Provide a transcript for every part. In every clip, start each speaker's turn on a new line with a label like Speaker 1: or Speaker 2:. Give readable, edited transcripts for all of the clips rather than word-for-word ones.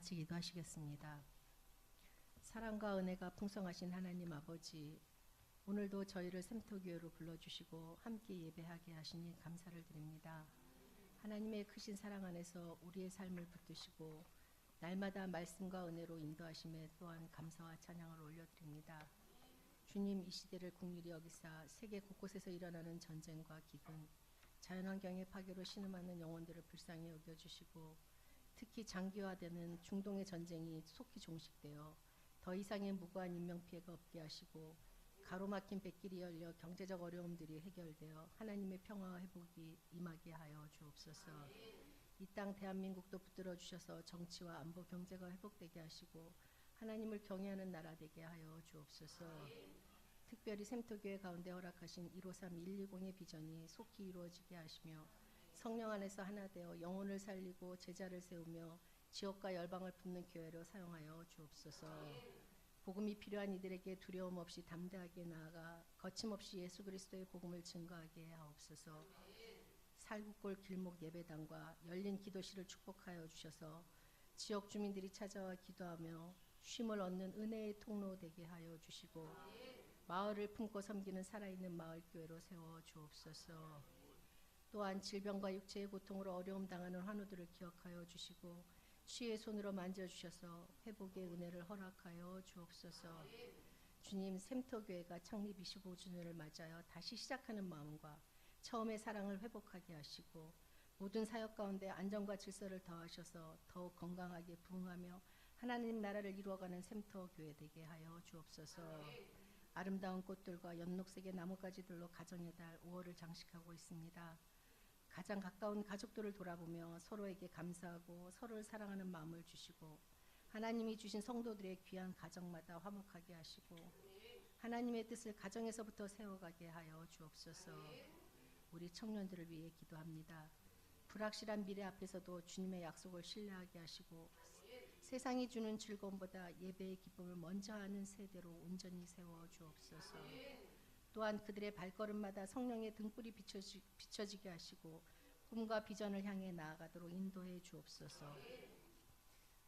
Speaker 1: 같이 기도하시겠습니다. 사랑과 은혜가 풍성하신 하나님 아버지, 오늘도 저희를 샘터교회로 불러주시고 함께 예배하게 하시니 감사를 드립니다. 하나님의 크신 사랑 안에서 우리의 삶을 붙드시고 날마다 말씀과 은혜로 인도하심에 또한 감사와 찬양을 올려드립니다. 주님, 이 시대를 국률이 여기사 세계 곳곳에서 일어나는 전쟁과 기근, 자연환경의 파괴로 신음하는 영혼들을 불쌍히 여겨주시고 특히 장기화되는 중동의 전쟁이 속히 종식되어 더 이상의 무고한 인명피해가 없게 하시고 가로막힌 백길이 열려 경제적 어려움들이 해결되어 하나님의 평화와 회복이 임하게 하여 주옵소서. 이 땅 대한민국도 붙들어 주셔서 정치와 안보 경제가 회복되게 하시고 하나님을 경외하는 나라 되게 하여 주옵소서. 특별히 샘터교회 가운데 허락하신 153, 120의 비전이 속히 이루어지게 하시며 성령 안에서 하나 되어 영혼을 살리고 제자를 세우며 지역과 열방을 품는 교회로 사용하여 주옵소서. 복음이 필요한 이들에게 두려움 없이 담대하게 나아가 거침없이 예수 그리스도의 복음을 증거하게 하옵소서. 살구골 길목 예배당과 열린 기도실을 축복하여 주셔서 지역 주민들이 찾아와 기도하며 쉼을 얻는 은혜의 통로 되게 하여 주시고 마을을 품고 섬기는 살아있는 마을교회로 세워 주옵소서. 또한 질병과 육체의 고통으로 어려움 당하는 환우들을 기억하여 주시고 주의 손으로 만져주셔서 회복의 은혜를 허락하여 주옵소서. 주님, 샘터교회가 창립 25주년을 맞아요 다시 시작하는 마음과 처음의 사랑을 회복하게 하시고 모든 사역 가운데 안정과 질서를 더하셔서 더욱 건강하게 부흥하며 하나님 나라를 이루어가는 샘터교회 되게 하여 주옵소서. 아름다운 꽃들과 연녹색의 나뭇가지들로 가정의 달 5월을 장식하고 있습니다. 가장 가까운 가족들을 돌아보며 서로에게 감사하고 서로를 사랑하는 마음을 주시고 하나님이 주신 성도들의 귀한 가정마다 화목하게 하시고 하나님의 뜻을 가정에서부터 세워가게 하여 주옵소서. 우리 청년들을 위해 기도합니다. 불확실한 미래 앞에서도 주님의 약속을 신뢰하게 하시고 세상이 주는 즐거움보다 예배의 기쁨을 먼저 하는 세대로 온전히 세워 주옵소서. 또한 그들의 발걸음마다 성령의 등불이 비춰지게 하시고 꿈과 비전을 향해 나아가도록 인도해 주옵소서.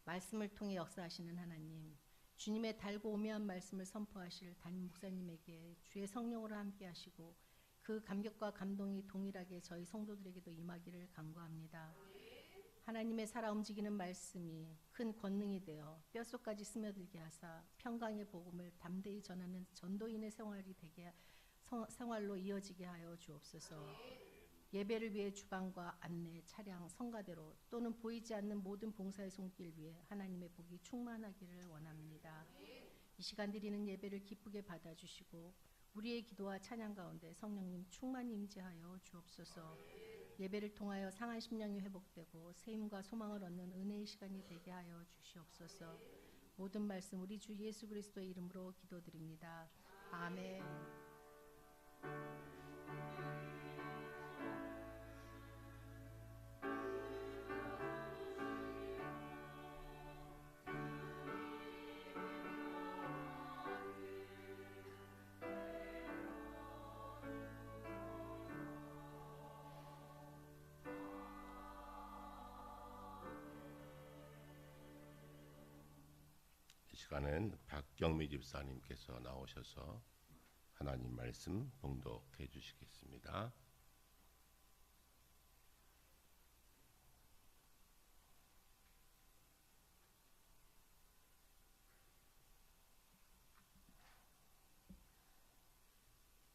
Speaker 1: 말씀을 통해 역사하시는 하나님, 주님의 달고 오묘한 말씀을 선포하실 담임 목사님에게 주의 성령으로 함께 하시고 그 감격과 감동이 동일하게 저희 성도들에게도 임하기를 간구합니다. 하나님의 살아 움직이는 말씀이 큰 권능이 되어 뼛속까지 스며들게 하사 평강의 복음을 담대히 전하는 전도인의 생활로 이어지게 하여 주옵소서. 예배를 위해 주방과 안내, 차량, 성가대로 또는 보이지 않는 모든 봉사의 손길 위에 하나님의 복이 충만하기를 원합니다. 이 시간 드리는 예배를 기쁘게 받아주시고 우리의 기도와 찬양 가운데 성령님 충만히 임재하여 주옵소서. 예배를 통하여 상한 심령이 회복되고 세임과 소망을 얻는 은혜의 시간이 되게 하여 주시옵소서. 모든 말씀 우리 주 예수 그리스도의 이름으로 기도드립니다. 아멘.
Speaker 2: 이 시간은 박경미 집사님께서 나오셔서 하나님 말씀 봉독해 주시겠습니다.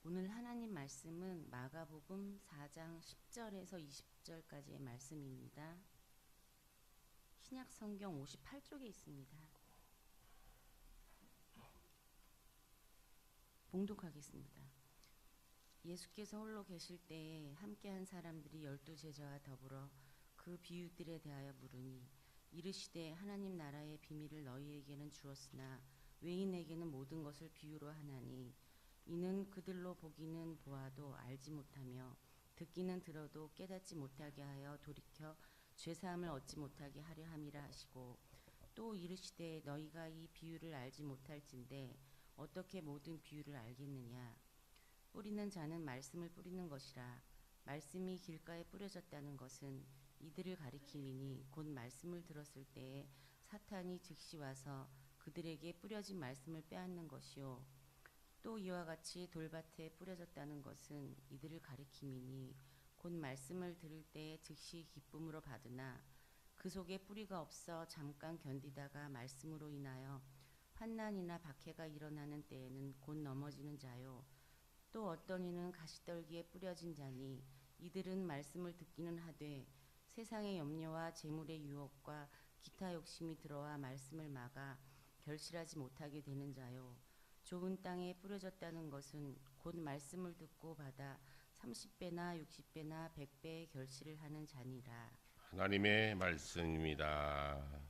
Speaker 3: 오늘 하나님 말씀은 마가복음 4장 10절에서 20절까지의 말씀입니다. 신약 성경 58쪽에 있습니다. 봉독하겠습니다. 예수께서 홀로 계실 때에 함께한 사람들이 12제자와 더불어 그 비유들에 대하여 물으니 이르시되 하나님 나라의 비밀을 너희에게는 주었으나 외인에게는 모든 것을 비유로 하나니 이는 그들로 보기는 보아도 알지 못하며 듣기는 들어도 깨닫지 못하게 하여 돌이켜 죄사함을 얻지 못하게 하려 함이라 하시고 또 이르시되 너희가 이 비유를 알지 못할진대 어떻게 모든 비유를 알겠느냐. 뿌리는 자는 말씀을 뿌리는 것이라. 말씀이 길가에 뿌려졌다는 것은 이들을 가리킴이니 곧 말씀을 들었을 때에 사탄이 즉시 와서 그들에게 뿌려진 말씀을 빼앗는 것이요 또 이와 같이 돌밭에 뿌려졌다는 것은 이들을 가리킴이니 곧 말씀을 들을 때에 즉시 기쁨으로 받으나 그 속에 뿌리가 없어 잠깐 견디다가 말씀으로 인하여 환난이나 박해가 일어나는 때에는 곧 넘어지는 자요 또 어떤 이는 가시떨기에 뿌려진 자니 이들은 말씀을 듣기는 하되 세상의 염려와 재물의 유혹과 기타 욕심이 들어와 말씀을 막아 결실하지 못하게 되는 자요 좁은 땅에 뿌려졌다는 것은 곧 말씀을 듣고 받아 30배나 60배나 100배의 결실을 하는 자니라.
Speaker 2: 하나님의 말씀입니다.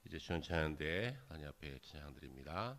Speaker 2: 이제 주년 찬양대 하나님 앞에 찬양드립니다.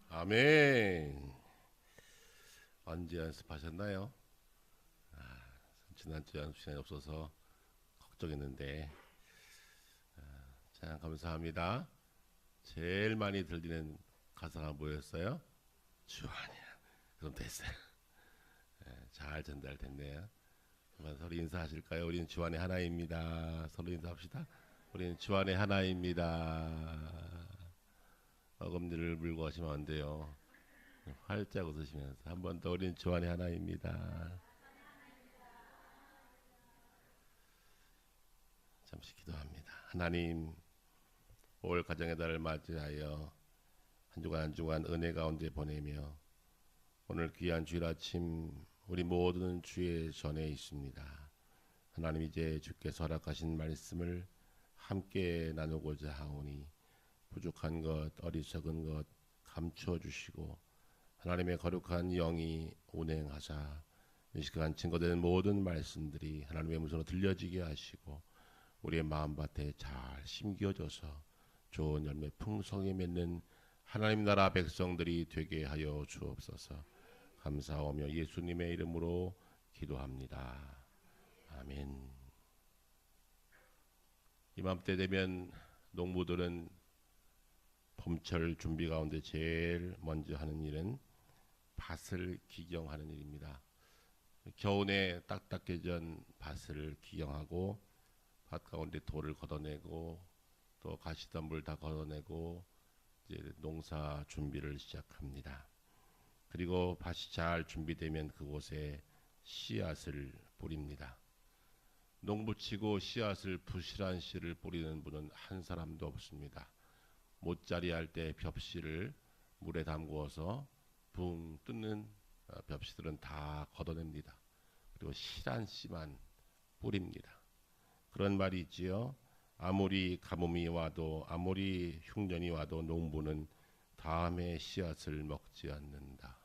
Speaker 2: 아멘. 언제 연습하셨나요? 지난주 연습 시간이 없어서 걱정했는데 참 감사합니다. 제일 많이 들리는 가사가 뭐였어요? 주 안이야. 그럼 됐어요. 잘 전달됐네요. 서로 인사하실까요? 우리는 주 안에 하나입니다. 서로 인사합시다. 우리는 주 안에 하나입니다. 어금니를 물고 하시면 안 돼요. 활짝 웃으시면서 한 번 더 우리는 주 안에 하나입니다. 잠시 기도합니다. 하나님, 올 가정의 달을 맞이하여 한 주간 은혜 가운데 보내며 오늘 귀한 주일 아침 우리 모두는 주의 전에 있습니다. 하나님, 이제 주께서 허락하신 말씀을 함께 나누고자 하오니 부족한 것, 어리석은 것 감추어 주시고 하나님의 거룩한 영이 운행하사 이 시간 증거되는 모든 말씀들이 하나님의 음성으로 들려지게 하시고 우리의 마음밭에 잘 심겨져서 좋은 열매 풍성히 맺는 하나님 나라 백성들이 되게 하여 주옵소서. 감사하며 예수님의 이름으로 기도합니다. 아멘. 이맘때 되면 농부들은 봄철 준비 가운데 제일 먼저 하는 일은 밭을 기경하는 일입니다. 겨우내 딱딱해진 밭을 기경하고 밭 가운데 돌을 걷어내고 또 가시덤불 다 걷어내고 이제 농사 준비를 시작합니다. 그리고 밭이 잘 준비되면 그곳에 씨앗을 뿌립니다. 농부치고 씨앗을 부실한 씨를 뿌리는 분은 한 사람도 없습니다. 못자리 할 때 벽씨를 물에 담그어서 붕 뜨는 벽씨들은 다 걷어냅니다. 그리고 실한 씨만 뿌립니다. 그런 말이 있지요. 아무리 가뭄이 와도 아무리 흉년이 와도 농부는 다음에 씨앗을 먹지 않는다.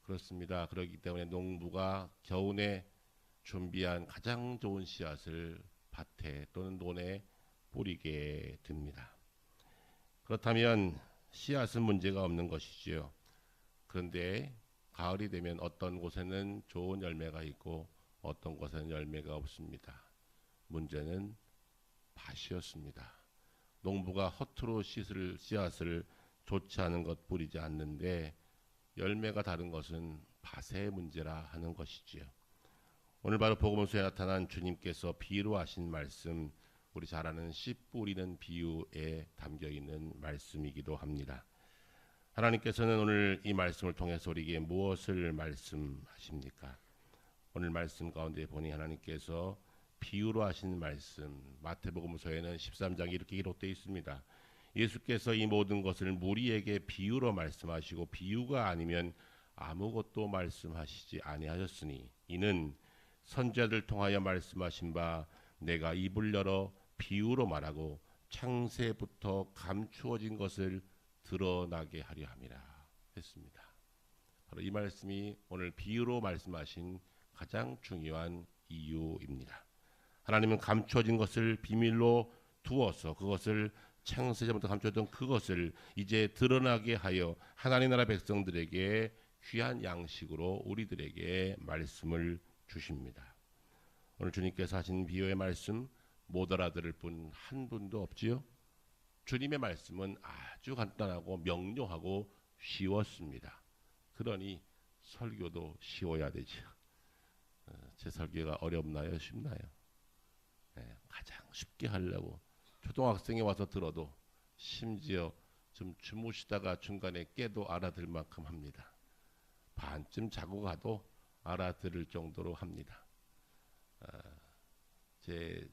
Speaker 2: 그렇습니다. 그렇기 때문에 농부가 겨우내 준비한 가장 좋은 씨앗을 밭에 또는 논에 뿌리게 됩니다. 그렇다면 씨앗은 문제가 없는 것이지요. 그런데 가을이 되면 어떤 곳에는 좋은 열매가 있고 어떤 곳에는 열매가 없습니다. 문제는 밭이었습니다. 농부가 허투루 씨앗을 좋지 않은 것 뿌리지 않는데 열매가 다른 것은 밭의 문제라 하는 것이지요. 오늘 바로 복음서에 나타난 주님께서 비유로 하신 말씀, 우리 잘 아는 씨 뿌리는 비유에 담겨 있는 말씀이기도 합니다. 하나님께서는 오늘 이 말씀을 통해서 우리에게 무엇을 말씀하십니까? 오늘 말씀 가운데 보니 하나님께서 비유로 하신 말씀, 마태복음서에는 13장에 이렇게 기록되어 있습니다. 예수께서 이 모든 것을 무리에게 비유로 말씀하시고 비유가 아니면 아무것도 말씀하시지 아니하셨으니 이는 선지자들 통하여 말씀하신 바 내가 입을 열어 비유로 말하고 창세부터 감추어진 것을 드러나게 하려 함이라 했습니다. 바로 이 말씀이 오늘 비유로 말씀하신 가장 중요한 이유입니다. 하나님은 감추어진 것을 비밀로 두어서 그것을 창세전부터 감추었던 그것을 이제 드러나게 하여 하나님 나라 백성들에게 귀한 양식으로 우리들에게 말씀을 주십니다. 오늘 주님께서 하신 비유의 말씀 못 알아들을 분 한 분도 없지요. 주님의 말씀은 아주 간단하고 명료하고 쉬웠습니다. 그러니 설교도 쉬워야 되죠. 제 설교가 어렵나요? 쉽나요? 가장 쉽게 하려고 초등학생이 와서 들어도 심지어 좀 주무시다가 중간에 깨도 알아들 만큼 합니다. 반쯤 자고 가도 알아들을 정도로 합니다. 제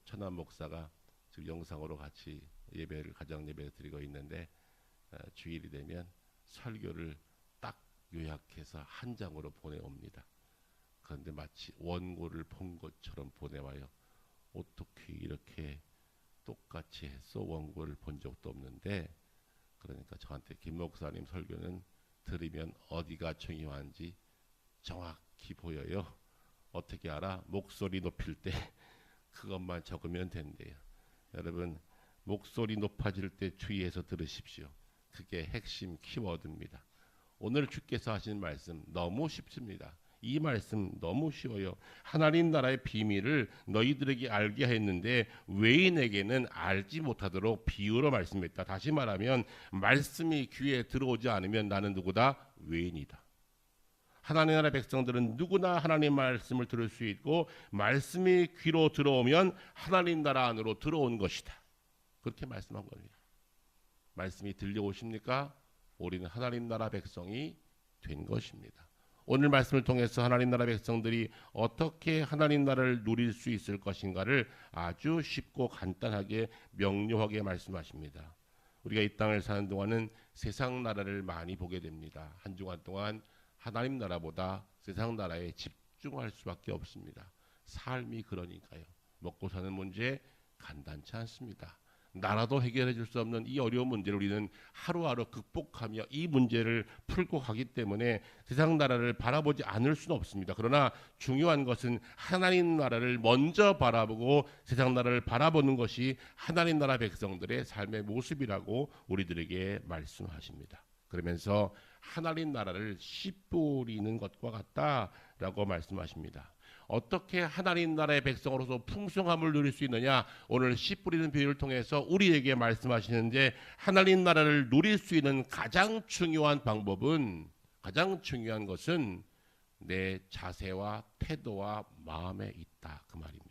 Speaker 2: 천안 목사가 지금 영상으로 같이 예배를 가정 예배를 드리고 있는데 주일이 되면 설교를 딱 요약해서 한 장으로 보내옵니다. 그런데 마치 원고를 본 것처럼 보내와요. 어떻게 이렇게 똑같이 했어? 원고를 본 적도 없는데. 그러니까 저한테 김 목사님 설교는 들으면 어디가 중요한지 정확히 보여요. 어떻게 알아? 목소리 높일 때 그것만 적으면 된대요. 여러분 목소리 높아질 때 주의해서 들으십시오. 그게 핵심 키워드입니다. 오늘 주께서 하신 말씀 너무 쉽습니다. 이 말씀 너무 쉬워요. 하나님 나라의 비밀을 너희들에게 알게 했는데 외인에게는 알지 못하도록 비유로 말씀했다. 다시 말하면 말씀이 귀에 들어오지 않으면 나는 누구다? 외인이다. 하나님 나라 백성들은 누구나 하나님 말씀을 들을 수 있고 말씀이 귀로 들어오면 하나님 나라 안으로 들어온 것이다. 그렇게 말씀한 겁니다. 말씀이 들려오십니까? 우리는 하나님 나라 백성이 된 것입니다. 오늘 말씀을 통해서 하나님 나라 백성들이 어떻게 하나님 나라를 누릴 수 있을 것인가를 아주 쉽고 간단하게 명료하게 말씀하십니다. 우리가 이 땅을 사는 동안은 세상 나라를 많이 보게 됩니다. 한 주간 동안 하나님 나라보다 세상 나라에 집중할 수밖에 없습니다. 삶이 그러니까요. 먹고 사는 문제 간단치 않습니다. 나라도 해결해 줄 수 없는 이 어려운 문제를 우리는 하루하루 극복하며 이 문제를 풀고 가기 때문에 세상 나라를 바라보지 않을 수는 없습니다. 그러나 중요한 것은 하나님 나라를 먼저 바라보고 세상 나라를 바라보는 것이 하나님 나라 백성들의 삶의 모습이라고 우리들에게 말씀하십니다. 그러면서 하나님 나라를 씨 뿌리는 것과 같다라고 말씀하십니다. 어떻게 하나님 나라의 백성으로서 풍성함을 누릴 수 있느냐? 오늘 씨 뿌리는 비유를 통해서 우리에게 말씀하시는데, 하나님 나라를 누릴 수 있는 가장 중요한 방법은, 가장 중요한 것은 내 자세와 태도와 마음에 있다, 그 말입니다.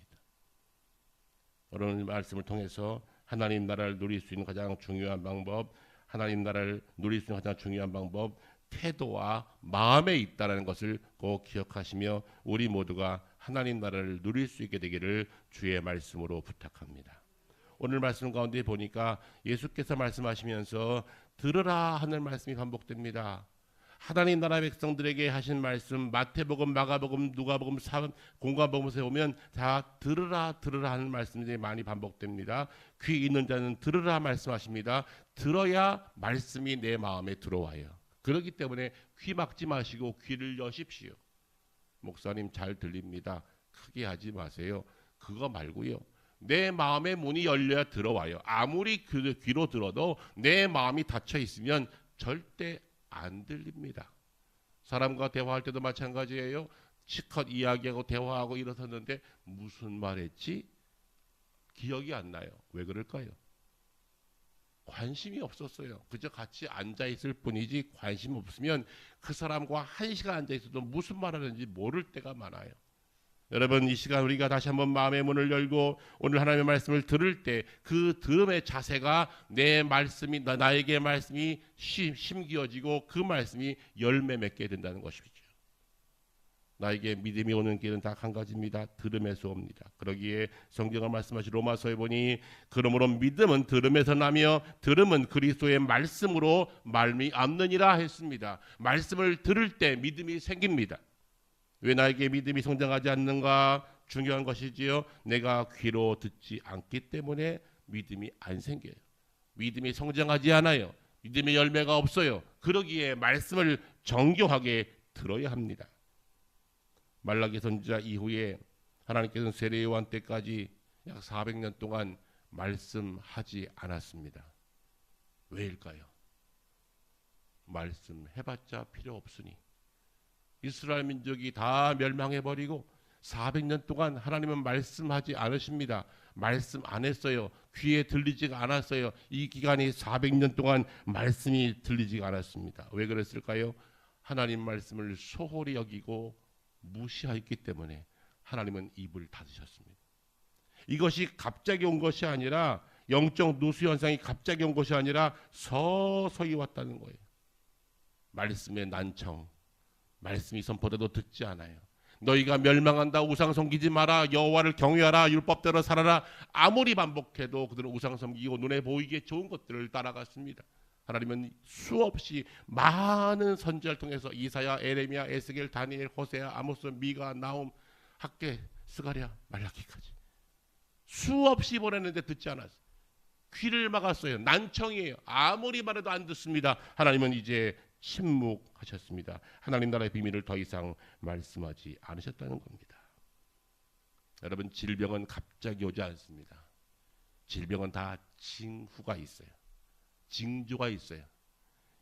Speaker 2: 오늘 말씀을 통해서 하나님 나라를 누릴 수 있는 가장 중요한 방법, 하나님 나라를 누릴 수 있는 가장 중요한 방법, 태도와 마음에 있다는 것을 꼭 기억하시며 우리 모두가 하나님 나라를 누릴 수 있게 되기를 주의 말씀으로 부탁합니다. 오늘 말씀 가운데 보니까 예수께서 말씀하시면서 들으라 하는 말씀이 반복됩니다. 하나님 나라 백성들에게 하신 말씀, 마태복음, 마가복음, 누가복음, 공관복음에서 보면 다 들으라 들으라 하는 말씀들이 많이 반복됩니다. 귀 있는 자는 들으라 말씀하십니다. 들어야 말씀이 내 마음에 들어와요. 그렇기 때문에 귀 막지 마시고 귀를 여십시오. 목사님 잘 들립니다. 크게 하지 마세요. 그거 말고요. 내 마음의 문이 열려야 들어와요. 아무리 귀로 들어도 내 마음이 닫혀 있으면 절대 안 들립니다. 사람과 대화할 때도 마찬가지예요. 실컷 이야기하고 대화하고 일어섰는데 무슨 말했지? 기억이 안 나요. 왜 그럴까요? 관심이 없었어요. 그저 같이 앉아있을 뿐이지 관심 없으면 그 사람과 1시간 앉아있어도 무슨 말하는지 모를 때가 많아요. 여러분, 이 시간 우리가 다시 한번 마음의 문을 열고 오늘 하나님의 말씀을 들을 때 그 들음의 자세가 내 말씀이 나에게 말씀이 심기어지고 그 말씀이 열매 맺게 된다는 것이죠. 나에게 믿음이 오는 길은 딱 한 가지입니다. 들음에서 옵니다. 그러기에 성경을 말씀하신 로마서에 보니 그러므로 믿음은 들음에서 나며 들음은 그리스도의 말씀으로 말미암느니라 했습니다. 말씀을 들을 때 믿음이 생깁니다. 왜 나에게 믿음이 성장하지 않는가? 중요한 것이지요. 내가 귀로 듣지 않기 때문에 믿음이 안 생겨요. 믿음이 성장하지 않아요. 믿음의 열매가 없어요. 그러기에 말씀을 정교하게 들어야 합니다. 말라기 선지자 이후에 하나님께서는 세례 요한 때까지 약 400년 동안 말씀하지 않았습니다. 왜일까요? 말씀해봤자 필요 없으니. 이스라엘 민족이 다 멸망해버리고 400년 동안 하나님은 말씀하지 않으십니다. 말씀 안 했어요. 귀에 들리지가 않았어요. 이 기간이 400년 동안 말씀이 들리지가 않았습니다. 왜 그랬을까요? 하나님 말씀을 소홀히 여기고 무시했기 때문에 하나님은 입을 닫으셨습니다. 이것이 갑자기 온 것이 아니라, 영적 누수 현상이 갑자기 온 것이 아니라 서서히 왔다는 거예요. 말씀의 난청, 말씀이 선포돼도 듣지 않아요. 너희가 멸망한다, 우상 섬기지 마라, 여호와를 경외하라, 율법대로 살아라. 아무리 반복해도 그들은 우상 섬기고 눈에 보이기에 좋은 것들을 따라갔습니다. 하나님은 수없이 많은 선지자를 통해서 이사야, 에레미야, 에스겔, 다니엘, 호세아, 아모스, 미가, 나훔, 학개, 스가랴, 말라기까지 수없이 보냈는데 듣지 않았어요. 귀를 막았어요. 난청이에요. 아무리 말해도 안 듣습니다. 하나님은 이제 침묵하셨습니다. 하나님 나라의 비밀을 더 이상 말씀하지 않으셨다는 겁니다. 여러분, 질병은 갑자기 오지 않습니다. 질병은 다 징후가 있어요. 징조가 있어요.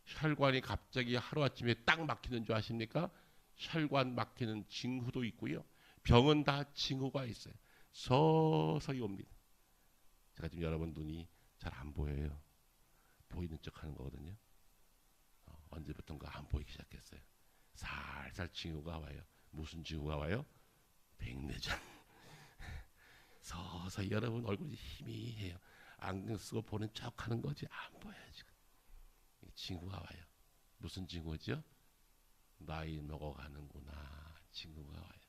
Speaker 2: 혈관이 갑자기 하루아침에 딱 막히는 줄 아십니까? 혈관 막히는 징후도 있고요. 병은 다 징후가 있어요. 서서히 옵니다. 제가 지금 여러분 눈이 잘 안 보여요. 보이는 척 하는 거거든요. 언제부턴가 안 보이기 시작했어요. 살살 징후가 와요. 무슨 징후가 와요? 백내장. 서서히 여러분 얼굴이 희미해요. 안경 쓰고 보는 척 하는 거지 안 보여요. 지금 징후가 와요. 무슨 징후죠? 나이 먹어가는구나 징후가 와요.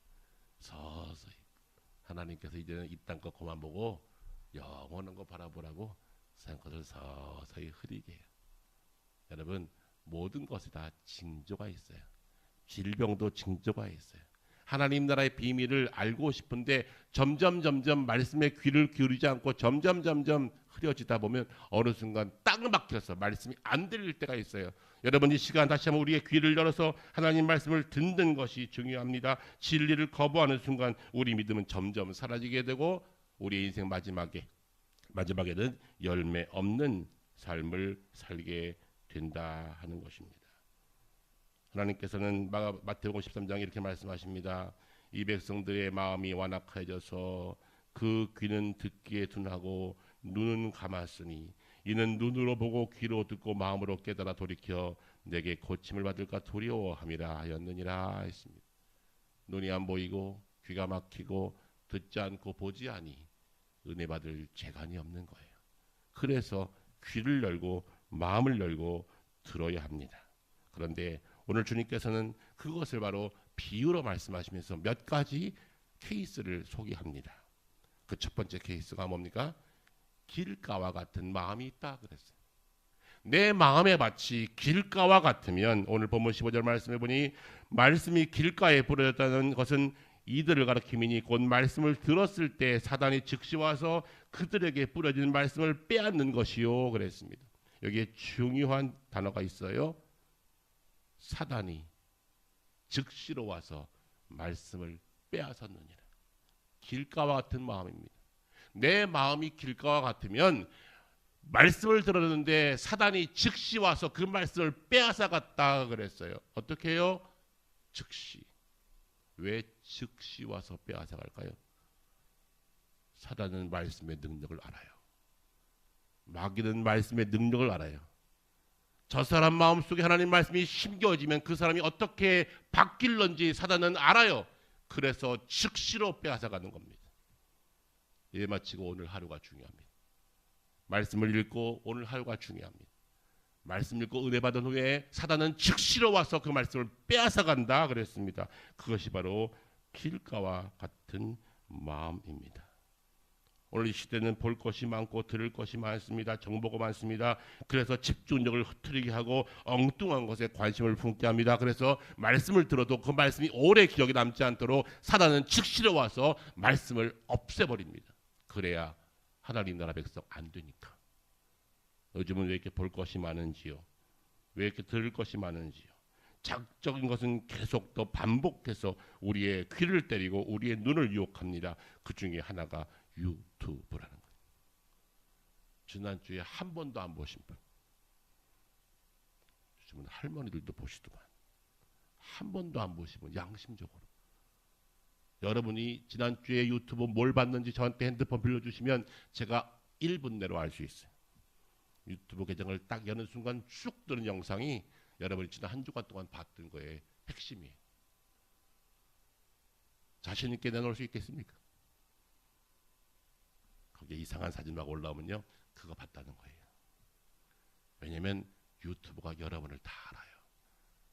Speaker 2: 서서히 하나님께서 이제는 이딴 거 그만 보고 영원한 거 바라보라고 생것을 서서히 흐리게 해요. 여러분, 모든 것에 다 징조가 있어요. 질병도 징조가 있어요. 하나님 나라의 비밀을 알고 싶은데 점점 말씀에 귀를 기울이지 않고 점점 흐려지다 보면 어느 순간 딱 막혀서 말씀이 안 들릴 때가 있어요. 여러분, 이 시간 다시 한번 우리의 귀를 열어서 하나님 말씀을 듣는 것이 중요합니다. 진리를 거부하는 순간 우리 믿음은 점점 사라지게 되고 우리의 인생 마지막에는 열매 없는 삶을 살게 된다 하는 것입니다. 하나님께서는 마태복음 13장 이렇게 말씀하십니다. 이 백성들의 마음이 완악해져서 그 귀는 듣기에 둔하고 눈은 감았으니 이는 눈으로 보고 귀로 듣고 마음으로 깨달아 돌이켜 내게 고침을 받을까 두려워함이라 하였느니라 했습니다. 눈이 안 보이고 귀가 막히고 듣지 않고 보지 아니 은혜 받을 재간이 없는 거예요. 그래서 귀를 열고 마음을 열고 들어야 합니다. 그런데 오늘 주님께서는 그것을 바로 비유로 말씀하시면서 몇 가지 케이스를 소개합니다. 그 첫 번째 케이스가 뭡니까? 길가와 같은 마음이 있다 그랬어요. 내 마음의 밭이 길가와 같으면 오늘 본문 15절 말씀해 보니 말씀이 길가에 뿌려졌다는 것은 이들을 가리킴이니 곧 말씀을 들었을 때 사단이 즉시 와서 그들에게 뿌려진 말씀을 빼앗는 것이요 그랬습니다. 여기에 중요한 단어가 있어요. 사단이 즉시로 와서 말씀을 빼앗았느니라. 길가와 같은 마음입니다. 내 마음이 길가와 같으면 말씀을 들었는데 사단이 즉시 와서 그 말씀을 빼앗아 갔다 그랬어요. 어떻게 해요? 즉시. 왜 즉시 와서 빼앗아 갈까요? 사단은 말씀의 능력을 알아요. 마귀는 말씀의 능력을 알아요. 저 사람 마음속에 하나님 말씀이 심겨지면 그 사람이 어떻게 바뀔런지 사단은 알아요. 그래서 즉시로 빼앗아 가는 겁니다. 예 마치고 오늘 하루가 중요합니다. 말씀을 읽고 오늘 하루가 중요합니다. 말씀 읽고 은혜 받은 후에 사단은 즉시로 와서 그 말씀을 빼앗아 간다 그랬습니다. 그것이 바로 길가와 같은 마음입니다. 오늘 이 시대는 볼 것이 많고 들을 것이 많습니다. 정보가 많습니다. 그래서 집중력을 흐트리게 하고 엉뚱한 것에 관심을 품게 합니다. 그래서 말씀을 들어도 그 말씀이 오래 기억에 남지 않도록 사단은 즉시로 와서 말씀을 없애버립니다. 그래야 하나님 나라 백성 안 되니까. 요즘은 왜 이렇게 볼 것이 많은지요? 왜 이렇게 들을 것이 많은지요? 자극적인 것은 계속 더 반복해서 우리의 귀를 때리고 우리의 눈을 유혹합니다. 그 중에 하나가 유튜브라는 거예요. 지난주에 한 번도 안 보신 분, 요즘은 할머니들도 보시더만 한 번도 안 보시면 양심적으로 여러분이 지난주에 유튜브 뭘 봤는지 저한테 핸드폰 빌려주시면 제가 1분 내로 알 수 있어요. 유튜브 계정을 딱 여는 순간 쭉 뜨는 영상이 여러분이 지난 한 주간 동안 봤던 거의 핵심이에요. 자신 있게 내놓을 수 있겠습니까? 거기에 이상한 사진 막 올라오면요, 그거 봤다는 거예요. 왜냐면 유튜브가 여러분을 다 알아요.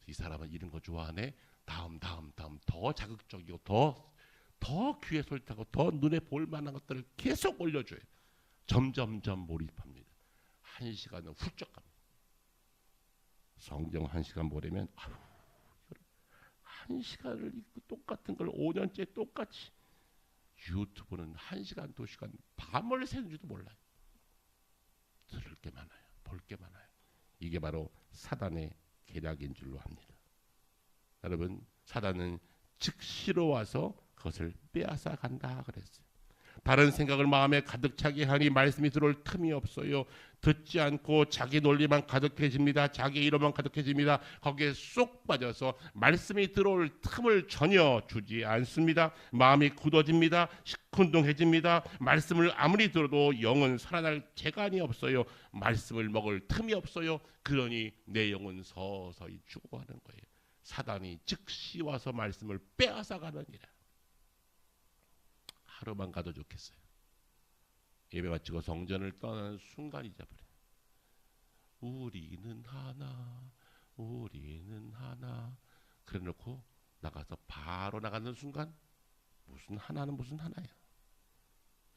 Speaker 2: 이 사람은 이런 거 좋아하네. 다음 더 자극적이고 더 귀에 솔깃하고 더 눈에 볼 만한 것들을 계속 올려줘요. 점점점 몰입합니다. 1시간은 훌쩍 갑니다. 성경 1시간 보려면 1시간을 읽고 똑같은 걸 5년째 똑같이. 유튜브는 1시간 2시간 밤을 새는지도 몰라요. 들을 게 많아요. 볼 게 많아요. 이게 바로 사단의 계략인 줄로 합니다. 여러분, 사단은 즉시로 와서 그것을 빼앗아 간다 그랬어요. 다른 생각을 마음에 가득 차게 하니 말씀이 들어올 틈이 없어요. 듣지 않고 자기 논리만 가득해집니다. 자기 이론만 가득해집니다. 거기에 쏙 빠져서 말씀이 들어올 틈을 전혀 주지 않습니다. 마음이 굳어집니다. 시큰둥해집니다. 말씀을 아무리 들어도 영은 살아날 재간이 없어요. 말씀을 먹을 틈이 없어요. 그러니 내 영은 서서히 죽어가는 거예요. 사단이 즉시 와서 말씀을 빼앗아 가느니라. 하루만 가도 좋겠어요. 예배 마치고 성전을 떠나는 순간 잊어버려. 우리는 하나, 우리는 하나. 그래놓고 나가서 바로 나가는 순간 무슨 하나는 무슨 하나야.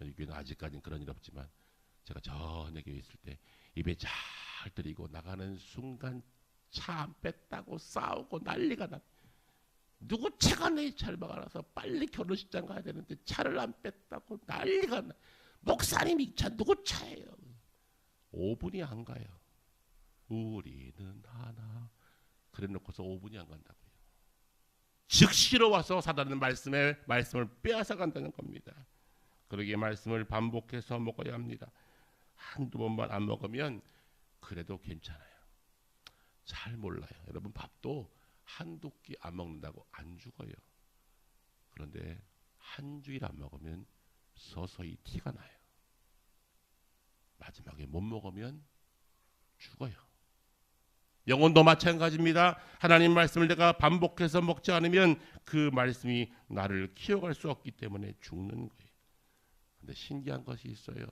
Speaker 2: 이 교회는 아직까지는 그런 일 없지만 제가 전에 교회 있을 때 입에 잘 들이고 나가는 순간 차 안 뺐다고 싸우고 난리가 나. 누구 차가 내 차를 막아놔서 빨리 결혼식장 가야 되는데 차를 안 뺐다고 난리가 나. 목사님 이 차 누구 차예요? 5분이 안 가요. 우리는 하나. 그래놓고서 5분이 안 간다고요. 즉시로 와서 사단은 말씀을 빼앗아 간다는 겁니다. 그러기에 말씀을 반복해서 먹어야 합니다. 한두 번만 안 먹으면 그래도 괜찮아요. 잘 몰라요. 여러분 밥도 한두 끼 안 먹는다고 안 죽어요. 그런데 한 주일 안 먹으면 서서히 티가 나요. 마지막에 못 먹으면 죽어요. 영혼도 마찬가지입니다. 하나님 말씀을 내가 반복해서 먹지 않으면 그 말씀이 나를 키워갈 수 없기 때문에 죽는 거예요. 근데 신기한 것이 있어요.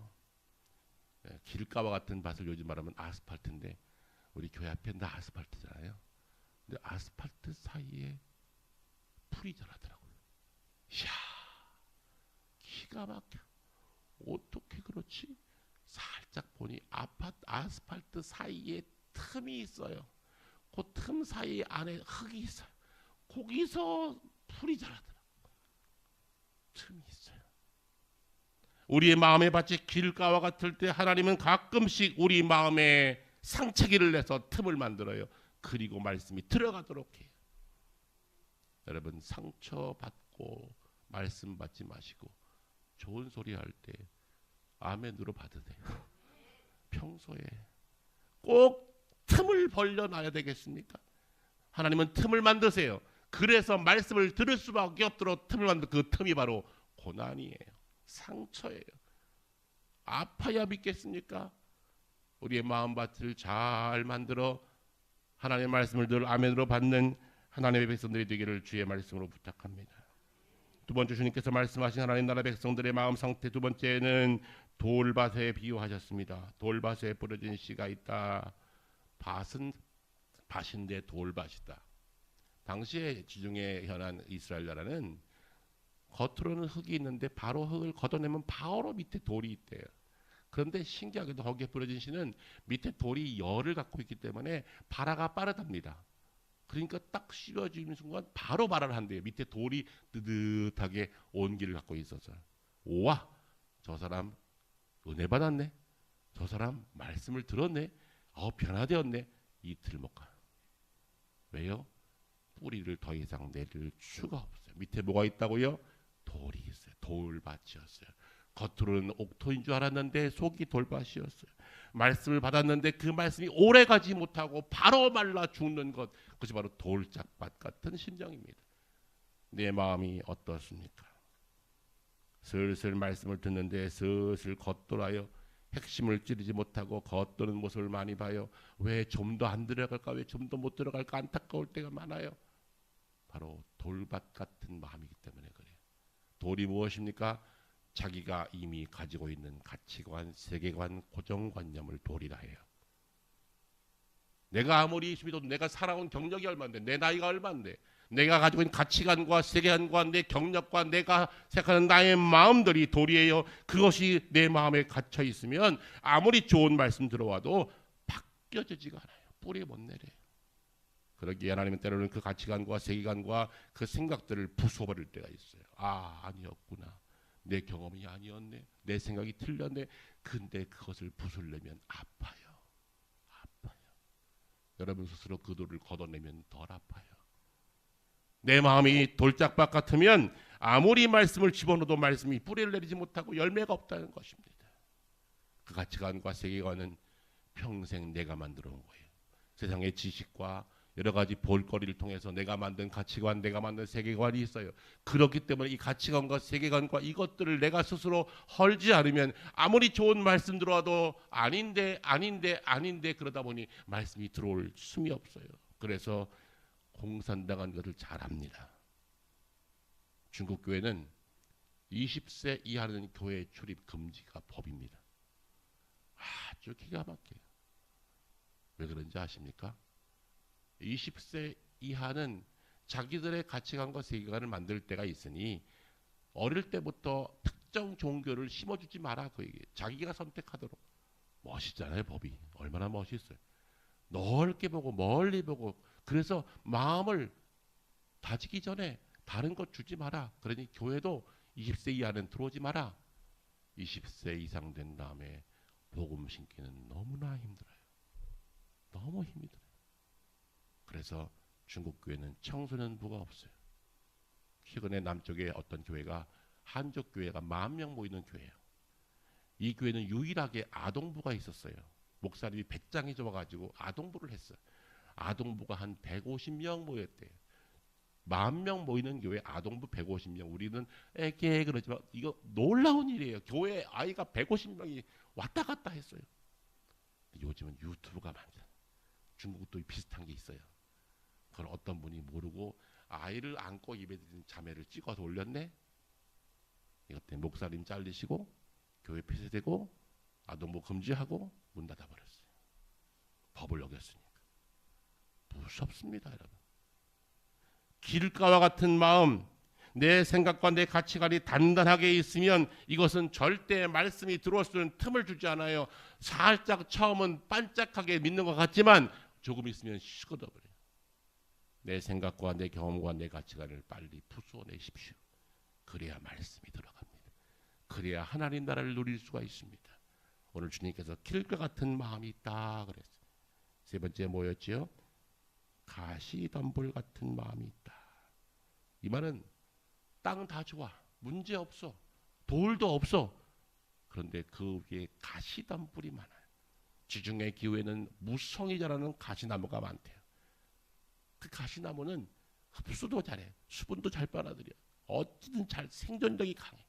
Speaker 2: 길가와 같은 밭을 요즘 말하면 아스팔트인데 우리 교회 앞에 다 아스팔트잖아요. 근데 아스팔트 사이에 풀이 자라더라고요. 이야, 기가 막혀. 어떻게 그렇지? 살짝 보니 아스팔트 사이에 틈이 있어요. 그 틈 사이 안에 흙이 있어요. 거기서 풀이 자라더라고요. 틈이 있어요. 우리의 마음의 밭이 길가와 같을 때 하나님은 가끔씩 우리 마음에 상처기를 내서 틈을 만들어요. 그리고 말씀이 들어가도록 해요. 여러분, 상처받고 말씀 받지 마시고 좋은 소리 할 때 아멘으로 받으세요. 평소에 꼭 틈을 벌려놔야 되겠습니까? 하나님은 틈을 만드세요. 그래서 말씀을 들을 수밖에 없도록 틈을 만든 그 틈이 바로 고난이에요. 상처예요. 아파야 믿겠습니까? 우리의 마음밭을 잘 만들어 하나님의 말씀을 늘 아멘으로 받는 하나님의 백성들이 되기를 주의 말씀으로 부탁합니다. 두 번째, 주님께서 말씀하신 하나님 나라 백성들의 마음 상태, 두 번째는 돌밭에 비유하셨습니다. 돌밭에 뿌려진 씨가 있다. 밭은 밭인데 돌밭이다. 당시에 지중해 현안 이스라엘 나라는 겉으로는 흙이 있는데 바로 흙을 걷어내면 바로 밑에 돌이 있대요. 그런데 신기하게도 거기에 뿌려진 씨는 밑에 돌이 열을 갖고 있기 때문에 발화가 빠르답니다. 그러니까 딱 씌워지는 순간 바로 발화를 한대요. 밑에 돌이 뜨뜻하게 온기를 갖고 있어서. 오와, 저 사람 은혜 받았네. 저 사람 말씀을 들었네. 변화되었네. 이틀 못 가요. 왜요? 뿌리를 더 이상 내릴 수가 없어요. 밑에 뭐가 있다고요? 돌이 있어요. 돌밭이었어요. 겉으로는 옥토인 줄 알았는데 속이 돌밭이었어요. 말씀을 받았는데 그 말씀이 오래 가지 못하고 바로 말라 죽는 것, 그것이 바로 돌짝밭 같은 심정입니다. 내 마음이 어떻습니까? 슬슬 말씀을 듣는데 슬슬 겉돌아요. 핵심을 찌르지 못하고 겉도는 모습을 많이 봐요. 왜 좀 더 안 들어갈까? 왜 좀 더 못 들어갈까? 안타까울 때가 많아요. 바로 돌밭 같은 마음이기 때문에 그래요. 돌이 무엇입니까? 자기가 이미 가지고 있는 가치관, 세계관, 고정관념을 돌이라 해요. 내가 아무리 믿어도 내가 살아온 경력이 얼마인데, 내 나이가 얼마인데, 내가 가지고 있는 가치관과 세계관과 내 경력과 내가 생각하는 나의 마음들이 돌이에요. 그것이 내 마음에 갇혀 있으면 아무리 좋은 말씀 들어와도 바뀌어지지가 않아요. 뿌리 못 내려요. 그러기에 하나님은 때로는 그 가치관과 세계관과 그 생각들을 부숴버릴 때가 있어요. 아니었구나. 내 경험이 아니었네. 내 생각이 틀렸네. 근데 그것을 부수려면 아파요. 여러분 스스로 그 돌을 걷어내면 덜 아파요. 내 마음이 돌짝밭 같으면 아무리 말씀을 집어넣어도 말씀이 뿌리를 내리지 못하고 열매가 없다는 것입니다. 그 가치관과 세계관은 평생 내가 만들어 온 거예요. 세상의 지식과 여러 가지 볼거리를 통해서 내가 만든 가치관, 내가 만든 세계관이 있어요. 그렇기 때문에 이 가치관과 세계관과 이것들을 내가 스스로 헐지 않으면 아무리 좋은 말씀 들어와도 아닌데 그러다 보니 말씀이 들어올 수이 없어요. 그래서 공산당한 것을 잘 압니다. 중국 교회는 20세 이하는 교회 출입 금지가 법입니다. 아주 기가 막혀요. 왜 그런지 아십니까? 20세 이하는 자기들의 가치관과 세계관을 만들 때가 있으니 어릴 때부터 특정 종교를 심어주지 마라. 그 얘기예요. 자기가 선택하도록. 멋있잖아요. 법이. 얼마나 멋있어요. 넓게 보고 멀리 보고. 그래서 마음을 다지기 전에 다른 것 주지 마라. 그러니 교회도 20세 이하는 들어오지 마라. 20세 이상 된 다음에 복음 신기는 너무나 힘들어요. 너무 힘이 들어요. 그래서 중국 교회는 청소년부가 없어요. 최근에 남쪽에 어떤 교회가 한족 교회가 10,000명 모이는 교회예요. 이 교회는 유일하게 아동부가 있었어요. 목사님이 배짱이 좋아가지고 아동부를 했어요. 아동부가 한 150명 모였대요. 10,000명 모이는 교회 아동부 150명. 우리는 애게 그러지만 이거 놀라운 일이에요. 교회 아이가 150명이 왔다 갔다 했어요. 요즘은 유튜브가 많잖아요. 중국도 비슷한 게 있어요. 그걸 어떤 분이 모르고 아이를 안고 입에 드는 자매를 찍어서 올렸네. 이것 때문에 목사님 잘리시고 교회 폐쇄되고 아동부 금지하고 문 닫아버렸어요. 법을 어겼으니까. 무섭습니다, 여러분. 길가와 같은 마음, 내 생각과 내 가치관이 단단하게 있으면 이것은 절대 말씀이 들어올 수 있는 틈을 주지 않아요. 살짝 처음은 반짝하게 믿는 것 같지만 조금 있으면 식어버려요. 내 생각과 내 경험과 내 가치관을 빨리 부수어내십시오. 그래야 말씀이 들어갑니다. 그래야 하나님 나라를 누릴 수가 있습니다. 오늘 주님께서 길과 같은 마음이 있다 그랬어요. 세 번째 뭐였지요? 가시덤불 같은 마음이 있다. 이 말은 땅 다 좋아, 문제 없어, 돌도 없어. 그런데 그 위에 가시덤불이 많아요. 지중해 기후에는 무성이 자라는 가시나무가 많대요. 그 가시나무는 흡수도 잘해, 수분도 잘 빨아들여, 어찌든 잘 생존력이 강해.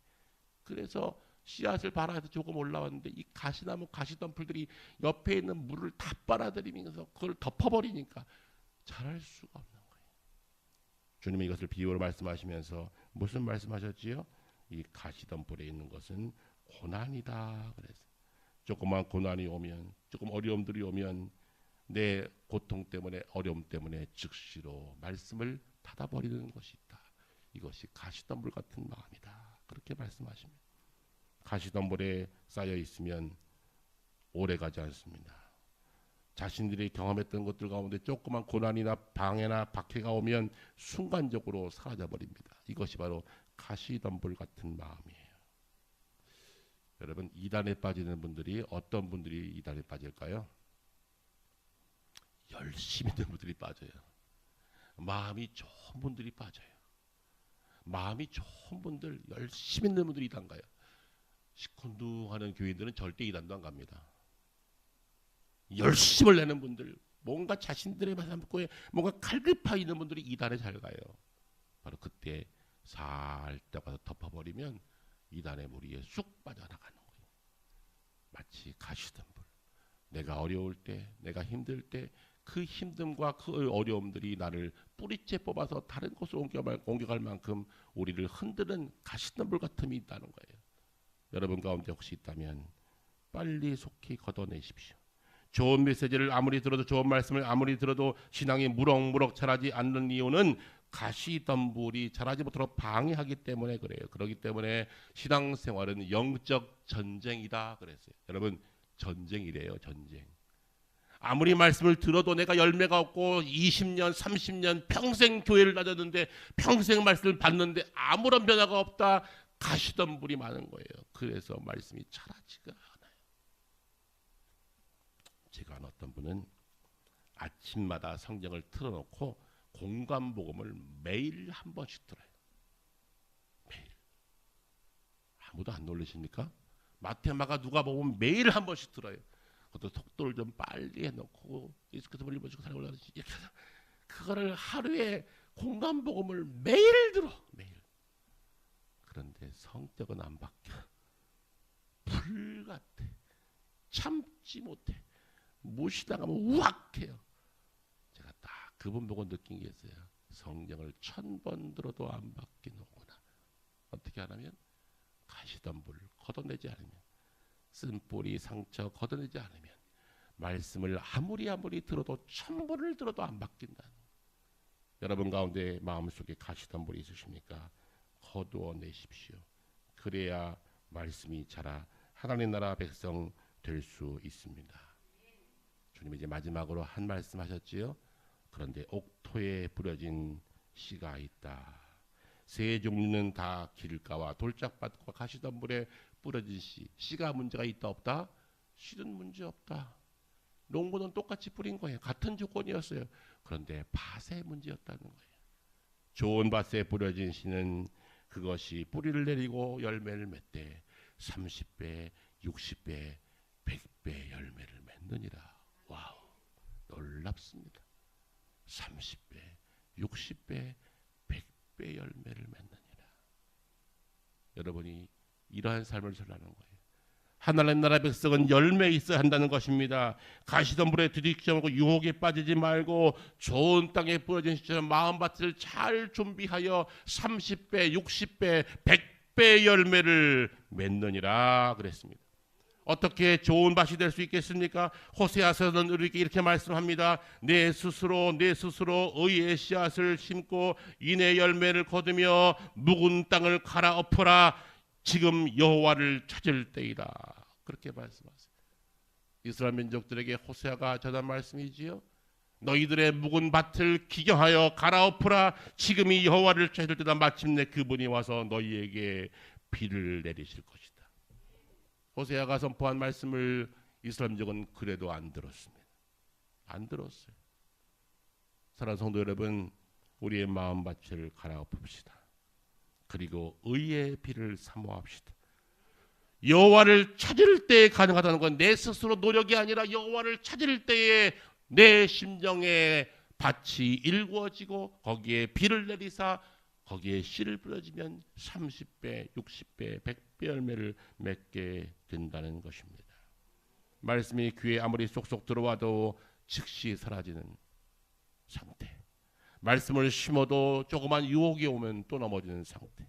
Speaker 2: 그래서 씨앗을 발아서 조금 올라왔는데 이 가시나무 가시덤불들이 옆에 있는 물을 다 빨아들이면서 그걸 덮어버리니까 자랄 수가 없는 거예요. 주님은 이것을 비유로 말씀하시면서 무슨 말씀하셨지요? 이 가시덤불에 있는 것은 고난이다 그래서 조그만 고난이 오면, 조금 어려움들이 오면 내 고통 때문에, 어려움 때문에 즉시로 말씀을 닫아버리는 것이 있다. 이것이 가시덤불 같은 마음이다. 그렇게 말씀하십니다. 가시덤불에 쌓여 있으면 오래 가지 않습니다. 자신들이 경험했던 것들 가운데 조그만 고난이나 방해나 박해가 오면 순간적으로 사라져버립니다. 이것이 바로 가시덤불 같은 마음이에요. 여러분, 이단에 빠지는 분들이 어떤 분들이 이단에 빠질까요? 열심히 있는 분들이 빠져요. 마음이 좋은 분들이 빠져요. 마음이 좋은 분들, 열심히 있는 분들이 이단 가요. 시큰둥하는 교인들은 절대 이단도 안 갑니다. 열심을 내는 분들, 뭔가 자신들의 삶에 뭔가 갈급하 있는 분들이 이단에 잘 가요. 바로 그때 살짝 와서 덮어버리면 이단의 무리에 쑥 빠져나가는 거예요. 마치 가시덤불. 내가 어려울 때, 내가 힘들 때 그 힘듦과 그 어려움들이 나를 뿌리째 뽑아서 다른 곳으로 옮겨갈 만큼 우리를 흔드는 가시덤불 같음이 있다는 거예요. 여러분 가운데 혹시 있다면 빨리 속히 걷어내십시오. 좋은 메시지를 아무리 들어도, 좋은 말씀을 아무리 들어도 신앙이 무럭무럭 자라지 않는 이유는 가시덤불이 자라지 못하도록 방해하기 때문에 그래요. 그렇기 때문에 신앙생활은 영적 전쟁이다 그랬어요. 여러분, 전쟁이래요. 전쟁. 아무리 말씀을 들어도 내가 열매가 없고 20년, 30년 평생 교회를 다녔는데 평생 말씀을 받는데 아무런 변화가 없다. 가시덤불이 많은 거예요. 그래서 말씀이 자라지가 않아요. 제가 아는 어떤 분은 아침마다 성경을 틀어놓고 공감복음을 매일 한 번씩 들어요. 매일. 아무도 안 놀라십니까? 마태마가 누가복음 매일 한 번씩 들어요. 그것도 속도를 좀 빨리 해놓고 예수께서 멀리 보시고 살아 올라가듯이 이렇게 해서 그거를 하루에 공감복음을 매일 들어. 매일. 그런데 성격은 안 바뀌어. 불 같아. 참지 못해. 무시당하면 우악해요. 제가 딱 그분 보고 느낀 게 있어요. 성경을 1000번 들어도 안 바뀌는구나. 어떻게 하냐면 가시덤불 걷어내지 않으면, 쓴뿌리 상처 걷어내지 않으면 말씀을 아무리 들어도 1000번을 들어도 안 바뀐다는. 여러분 가운데 마음속에 가시덤불이 있으십니까? 거두어내십시오. 그래야 말씀이 자라 하나님 나라 백성 될 수 있습니다. 주님이 이제 마지막으로 한 말씀 하셨지요. 그런데 옥토에 뿌려진 씨가 있다. 세 종류는 다 길가와 돌짝밭과 가시덤불에 뿌려진 씨. 씨가 문제가 있다 없다? 씨는 문제 없다. 농부는 똑같이 뿌린 거예요. 같은 조건이었어요. 그런데 밭의 문제였다는 거예요. 좋은 밭에 뿌려진 씨는 그것이 뿌리를 내리고 열매를 맺되 30배, 60배, 100배 열매를 맺느니라. 와우, 놀랍습니다. 30배, 60배, 100배 열매를 맺느니라. 여러분이 이러한 삶을 살라는 거예요. 하나님 나라 백성은 열매 있어야 한다는 것입니다. 가시덤불에 들이키지 말고 유혹에 빠지지 말고 좋은 땅에 뿌려진 시처럼 마음밭을 잘 준비하여 30배, 60배, 100배 열매를 맺느니라 그랬습니다. 어떻게 좋은 밭이 될 수 있겠습니까? 호세아서는 우리에게 이렇게 말씀합니다. 내 스스로 의의 씨앗을 심고 인의 열매를 거두며 묵은 땅을 갈아엎어라. 지금 여호와를 찾을 때이다. 그렇게 말씀하세요. 이스라엘 민족들에게 호세아가 전한 말씀이지요. 너희들의 묵은 밭을 기경하여 갈아엎어라. 지금이 여호와를 찾을 때다. 마침내 그분이 와서 너희에게 비를 내리실 것이다. 호세아가 선포한 말씀을 이스라엘 민족은 그래도 안 들었습니다. 안 들었어요. 사랑하는 성도 여러분, 우리의 마음밭을 갈아엎읍시다. 그리고 의의 비를 사모합시다. 여호와를 찾을 때에 가능하다는 건 내 스스로 노력이 아니라 여호와를 찾을 때에 내 심정의 밭이 일구어지고 거기에 비를 내리사 거기에 씨를 뿌려지면 30배, 60배, 100배 열매를 맺게 된다는 것입니다. 말씀이 귀에 아무리 쏙쏙 들어와도 즉시 사라지는 상태. 말씀을 심어도 조그만 유혹이 오면 또 넘어지는 상태.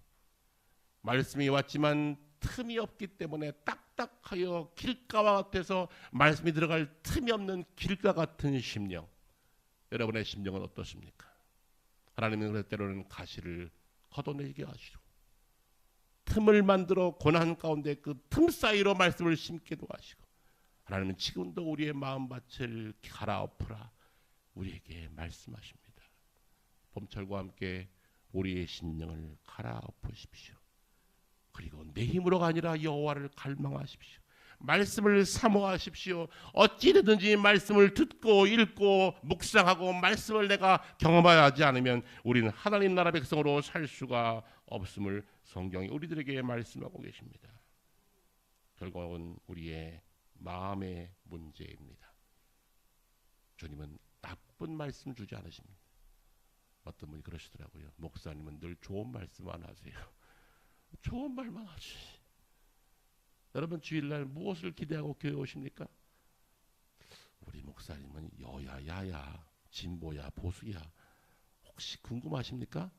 Speaker 2: 말씀이 왔지만 틈이 없기 때문에 딱딱하여 길가와 같아서 말씀이 들어갈 틈이 없는 길가 같은 심령. 여러분의 심령은 어떻습니까? 하나님은 그럴 때로는 가시를 걷어내게 하시고 틈을 만들어 고난 가운데 그 틈 사이로 말씀을 심게도 하시고 하나님은 지금도 우리의 마음밭을 갈아엎으라 우리에게 말씀하십니다. 봄철과 함께 우리의 심령을 갈아엎으십시오. 그리고 내 힘으로가 아니라 여호와를 갈망하십시오. 말씀을 사모하십시오. 어찌되든지 말씀을 듣고 읽고 묵상하고 말씀을 내가 경험하지 않으면 우리는 하나님 나라 백성으로 살 수가 없음을 성경이 우리들에게 말씀하고 계십니다. 결국은 우리의 마음의 문제입니다. 주님은 나쁜 말씀 주지 않으십니다. 어떤 분이 그러시더라고요. 목사님은 늘 좋은 말씀만 하세요. 좋은 말만 하지. 여러분 주일날 무엇을 기대하고 교회 오십니까? 우리 목사님은 여야 야야 진보야 보수야 혹시 궁금하십니까?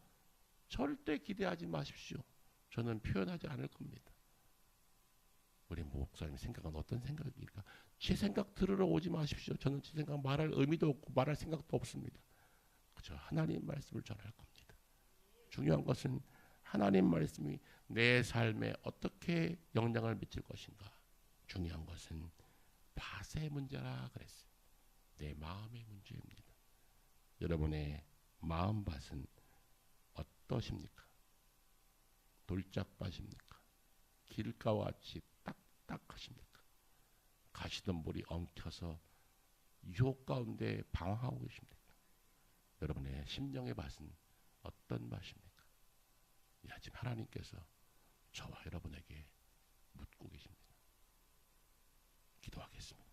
Speaker 2: 절대 기대하지 마십시오. 저는 표현하지 않을 겁니다. 우리 목사님 생각은 어떤 생각입니까? 제 생각 들으러 오지 마십시오. 저는 제 생각 말할 의미도 없고 말할 생각도 없습니다. 그저 하나님 말씀을 전할 겁니다. 중요한 것은 하나님 말씀이 내 삶에 어떻게 영향을 미칠 것인가. 중요한 것은 밭의 문제라 그랬어요. 내 마음의 문제입니다. 여러분의 마음밭은 어떠십니까? 돌짝밭입니까? 길가와 같이 딱딱하십니까? 가시덤불이 엉켜서 유혹 가운데 방황하고 계십니까? 여러분의 심령의 밭은 어떤 밭입니까? 하지만 하나님께서 저와 여러분에게 묻고 계십니다. 기도하겠습니다.